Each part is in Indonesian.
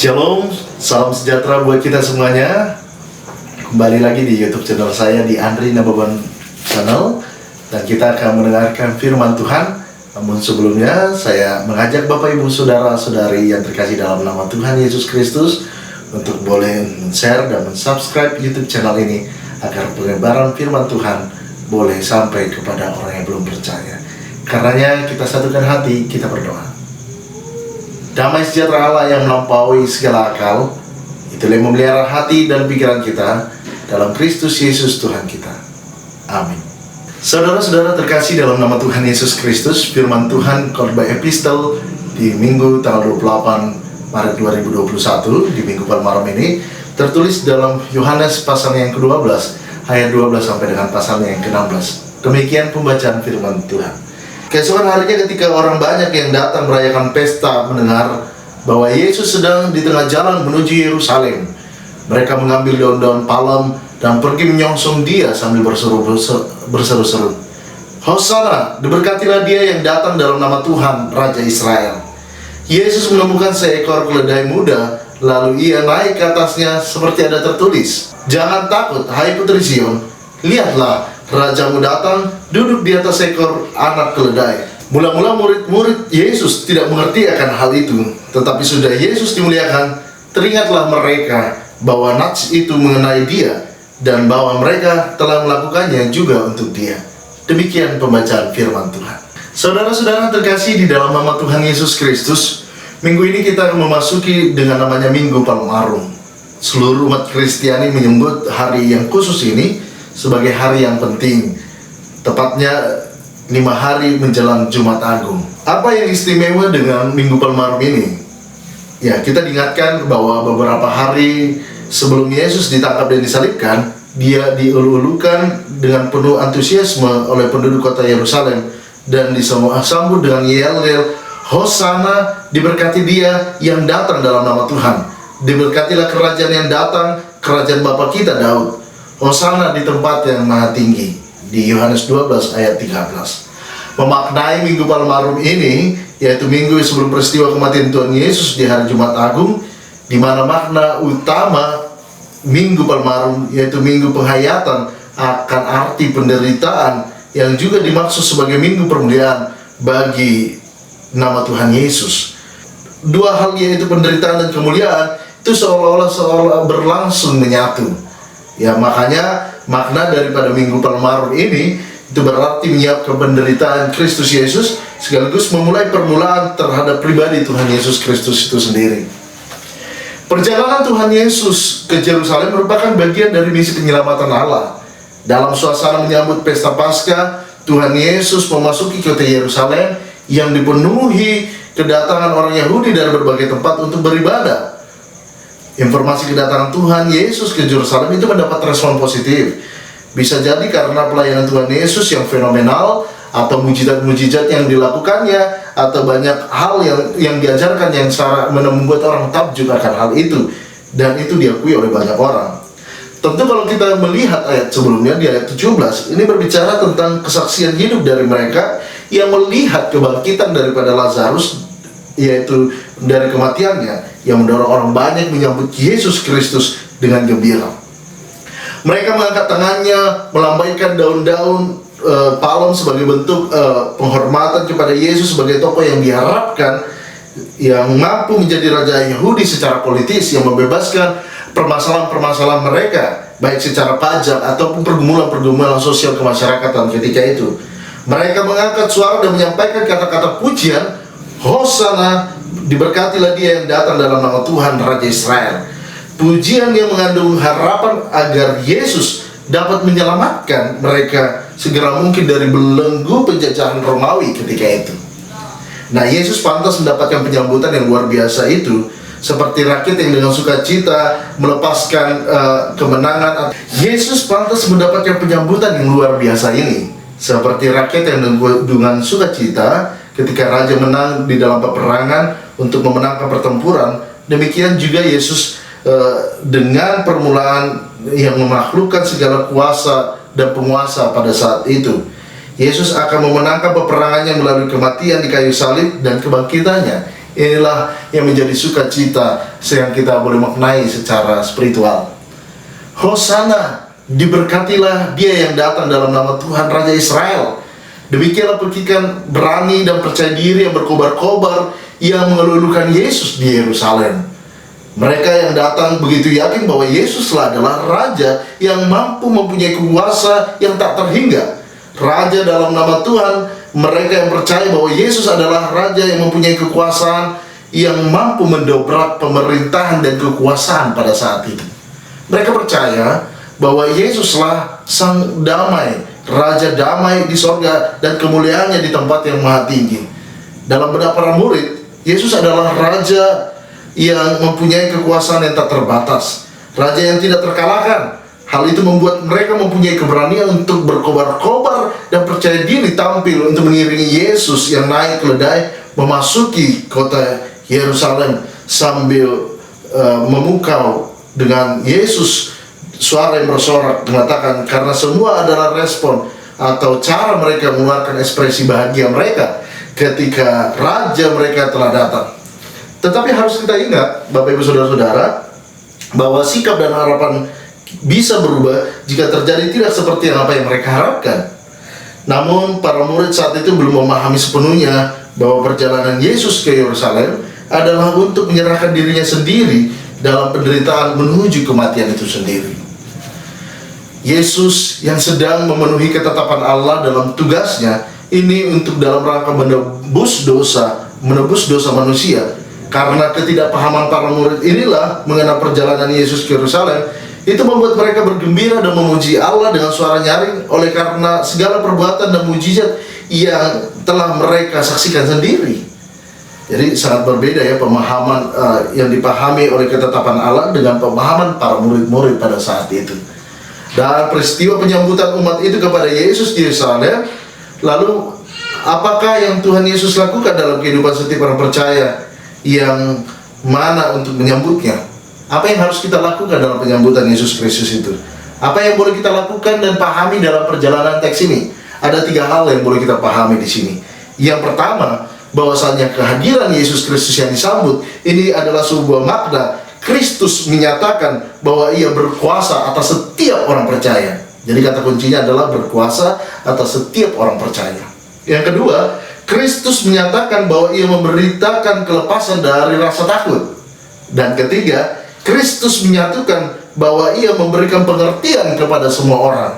Shalom, salam sejahtera buat kita semuanya. Kembali lagi di YouTube channel saya di Andri Nababan Channel, dan kita akan mendengarkan firman Tuhan. Namun sebelumnya saya mengajak Bapak Ibu Saudara-saudari yang terkasih dalam nama Tuhan Yesus Kristus untuk boleh share dan subscribe YouTube channel ini agar penyebaran firman Tuhan boleh sampai kepada orang yang belum percaya. Karenanya kita satukan hati, kita berdoa. Damai sejahtera Allah yang melampaui segala akal, itulah yang memelihara hati dan pikiran kita dalam Kristus Yesus Tuhan kita. Amin. Saudara-saudara terkasih dalam nama Tuhan Yesus Kristus, firman Tuhan khotbah epistel di Minggu tanggal 28 Maret 2021, di Minggu Palmarum ini, tertulis dalam Yohanes pasal yang ke-12, ayat 12 sampai dengan pasal yang ke-16. Demikian pembacaan firman Tuhan. Keesokan harinya ketika orang banyak yang datang merayakan pesta mendengar bahwa Yesus sedang di tengah jalan menuju Yerusalem, mereka mengambil daun-daun palem dan pergi menyongsong dia sambil berseru-seru, "Hosana, diberkatilah dia yang datang dalam nama Tuhan, Raja Israel." Yesus menemukan seekor keledai muda, lalu ia naik ke atasnya seperti ada tertulis, "Jangan takut, hai putri Sion, lihatlah, Rajamu datang, duduk di atas ekor anak keledai." Mula-mula murid-murid Yesus tidak mengerti akan hal itu, tetapi sudah Yesus dimuliakan, teringatlah mereka bahwa nats itu mengenai dia, dan bahwa mereka telah melakukannya juga untuk dia. Demikian pembacaan firman Tuhan. Saudara-saudara terkasih di dalam nama Tuhan Yesus Kristus, minggu ini kita akan memasuki dengan namanya Minggu Palmarum. Seluruh umat Kristiani menyebut hari yang khusus ini sebagai hari yang penting, tepatnya 5 hari menjelang Jumat Agung. Apa yang istimewa dengan Minggu Palmarum ini? Ya, kita diingatkan bahwa beberapa hari sebelum Yesus ditangkap dan disalibkan, dia diulu-ulukan dengan penuh antusiasme oleh penduduk kota Yerusalem dan disambut dengan yel-yel, "Hosana, diberkati dia yang datang dalam nama Tuhan. Diberkatilah kerajaan yang datang, kerajaan Bapa kita Daud. Hosana di tempat yang maha tinggi." Di Yohanes 12 ayat 13. Memaknai Minggu Palmarum ini, yaitu minggu sebelum peristiwa kematian Tuhan Yesus di hari Jumat Agung, di mana makna utama Minggu Palmarum yaitu minggu penghayatan akan arti penderitaan yang juga dimaksud sebagai minggu permuliaan bagi nama Tuhan Yesus. Dua hal yaitu penderitaan dan kemuliaan itu seolah-olah berlangsung menyatu. Ya, makanya makna daripada Minggu Palmarum ini itu berarti menyiapkan penderitaan Kristus Yesus sekaligus memulai permulaan terhadap pribadi Tuhan Yesus Kristus itu sendiri. Perjalanan Tuhan Yesus ke Yerusalem merupakan bagian dari misi penyelamatan Allah. Dalam suasana menyambut pesta Paskah, Tuhan Yesus memasuki kota Yerusalem yang dipenuhi kedatangan orang Yahudi dari berbagai tempat untuk beribadah. Informasi kedatangan Tuhan Yesus ke Yerusalem itu mendapat respon positif. Bisa jadi karena pelayanan Tuhan Yesus yang fenomenal, atau mujizat-mujizat yang dilakukannya, atau banyak hal yang diajarkan yang secara membuat orang takjub akan hal itu, dan itu diakui oleh banyak orang. Tentu kalau kita melihat ayat sebelumnya di ayat 17, ini berbicara tentang kesaksian hidup dari mereka yang melihat kebangkitan daripada Lazarus, yaitu dari kematiannya, yang mendorong orang banyak menyambut Yesus Kristus dengan gembira. Mereka mengangkat tangannya, melambaikan daun-daun palem sebagai bentuk penghormatan kepada Yesus sebagai tokoh yang diharapkan, yang mampu menjadi raja Yahudi secara politis, yang membebaskan permasalahan-permasalahan mereka, baik secara pajak ataupun pergumulan-pergumulan sosial kemasyarakatan ketika itu. Mereka mengangkat suara dan menyampaikan kata-kata pujian, "Hosana, diberkatilah dia yang datang dalam nama Tuhan, Raja Israel." Pujian yang mengandung harapan agar Yesus dapat menyelamatkan mereka segera mungkin dari belenggu penjajahan Romawi ketika itu. Nah, Yesus pantas mendapatkan penyambutan yang luar biasa itu, seperti rakyat yang dengan sukacita melepaskan kemenangan. Yesus pantas mendapatkan penyambutan yang luar biasa ini, seperti rakyat yang dengan sukacita ketika raja menang di dalam peperangan untuk memenangkan pertempuran. Demikian juga Yesus dengan permulaan yang menaklukkan segala kuasa dan penguasa pada saat itu. Yesus akan memenangkan peperangannya melalui kematian di kayu salib dan kebangkitannya Inilah yang menjadi sukacita yang kita boleh maknai secara spiritual. Hosana, diberkatilah dia yang datang dalam nama Tuhan Raja Israel. Demikianlah petikan berani dan percaya diri yang berkobar-kobar yang mengelulukan Yesus di Yerusalem. Mereka yang datang begitu yakin bahwa Yesuslah adalah Raja yang mampu mempunyai kuasa yang tak terhingga. Raja dalam nama Tuhan, mereka yang percaya bahwa Yesus adalah Raja yang mempunyai kekuasaan yang mampu mendobrak pemerintahan dan kekuasaan pada saat itu. Mereka percaya bahwa Yesuslah Sang Damai, Raja damai di sorga dan kemuliaannya di tempat yang maha tinggi. Dalam benak para murid, Yesus adalah Raja yang mempunyai kekuasaan yang tak terbatas, Raja yang tidak terkalahkan. Hal itu membuat mereka mempunyai keberanian untuk berkobar-kobar dan percaya diri tampil untuk mengiringi Yesus yang naik keledai memasuki kota Yerusalem sambil memukau dengan Yesus. Suara yang bersorak mengatakan, karena semua adalah respon atau cara mereka mengeluarkan ekspresi bahagia mereka ketika Raja mereka telah datang. Tetapi harus kita ingat, Bapak Ibu Saudara-saudara, bahwa sikap dan harapan bisa berubah jika terjadi tidak seperti apa yang mereka harapkan. Namun para murid saat itu belum memahami sepenuhnya bahwa perjalanan Yesus ke Yerusalem adalah untuk menyerahkan dirinya sendiri dalam penderitaan menuju kematian itu sendiri. Yesus yang sedang memenuhi ketetapan Allah dalam tugasnya ini untuk dalam rangka menebus dosa manusia. Karena ketidakpahaman para murid inilah mengenai perjalanan Yesus ke Yerusalem, itu membuat mereka bergembira dan memuji Allah dengan suara nyaring oleh karena segala perbuatan dan mujizat yang telah mereka saksikan sendiri. Jadi sangat berbeda ya pemahaman yang dipahami oleh ketetapan Allah dengan pemahaman para murid-murid pada saat itu. Dan peristiwa penyambutan umat itu kepada Yesus di Yerusalem, lalu apakah yang Tuhan Yesus lakukan dalam kehidupan setiap orang percaya yang mana untuk menyambutnya? Apa yang harus kita lakukan dalam penyambutan Yesus Kristus itu? Apa yang boleh kita lakukan dan pahami dalam perjalanan teks ini? Ada 3 hal yang boleh kita pahami di sini. Yang pertama, bahwasanya kehadiran Yesus Kristus yang disambut ini adalah sebuah makna Kristus menyatakan bahwa ia berkuasa atas setiap orang percaya. Jadi kata kuncinya adalah berkuasa atas setiap orang percaya. Yang kedua, Kristus menyatakan bahwa ia memberitakan kelepasan dari rasa takut. Dan ketiga, Kristus menyatukan bahwa ia memberikan pengertian kepada semua orang.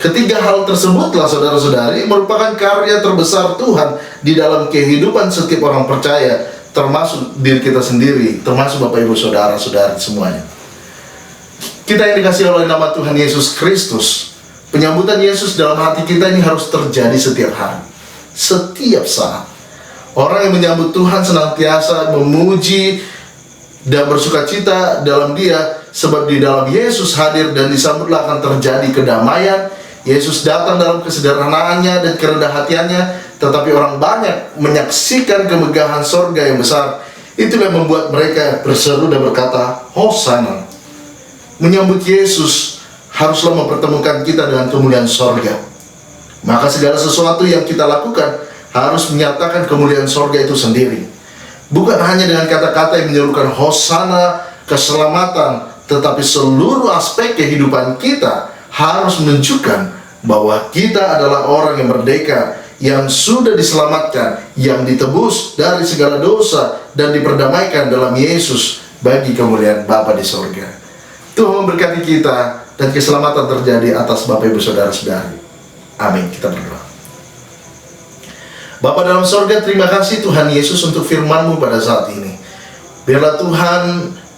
Ketiga hal tersebutlah saudara-saudari merupakan karya terbesar Tuhan di dalam kehidupan setiap orang percaya, termasuk diri kita sendiri, termasuk Bapak Ibu Saudara-saudara semuanya. Kita yang dikasihi oleh nama Tuhan Yesus Kristus, penyambutan Yesus dalam hati kita ini harus terjadi setiap hari, setiap saat. Orang yang menyambut Tuhan senantiasa memuji dan bersukacita dalam Dia, sebab di dalam Yesus hadir dan disambutlah akan terjadi kedamaian. Yesus datang dalam kesederhanaannya dan kerendah hatiannya, tetapi orang banyak menyaksikan kemegahan sorga yang besar. Itulah yang membuat mereka berseru dan berkata, Hosana. Menyambut Yesus haruslah mempertemukan kita dengan kemuliaan sorga. Maka segala sesuatu yang kita lakukan harus menyatakan kemuliaan sorga itu sendiri. Bukan hanya dengan kata-kata yang menyerukan Hosana, keselamatan, tetapi seluruh aspek kehidupan kita harus menunjukkan bahwa kita adalah orang yang merdeka, yang sudah diselamatkan, yang ditebus dari segala dosa dan diperdamaikan dalam Yesus bagi kemuliaan Bapa di sorga. Tuhan memberkati kita dan keselamatan terjadi atas Bapak Ibu Saudara-saudari. Amin. Kita berdoa. Bapa dalam sorga, terima kasih Tuhan Yesus untuk firman-Mu pada saat ini. Biarlah Tuhan,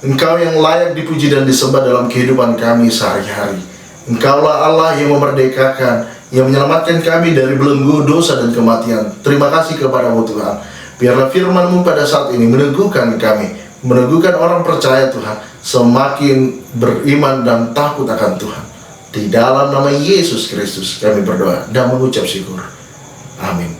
Engkau yang layak dipuji dan disembah dalam kehidupan kami sehari-hari. Engkaulah Allah yang memerdekakan, yang menyelamatkan kami dari belenggu dosa dan kematian. Terima kasih kepada-Mu Tuhan. Biarlah firman-Mu pada saat ini meneguhkan kami, meneguhkan orang percaya Tuhan, semakin beriman dan takut akan Tuhan. Di dalam nama Yesus Kristus kami berdoa dan mengucap syukur. Amin.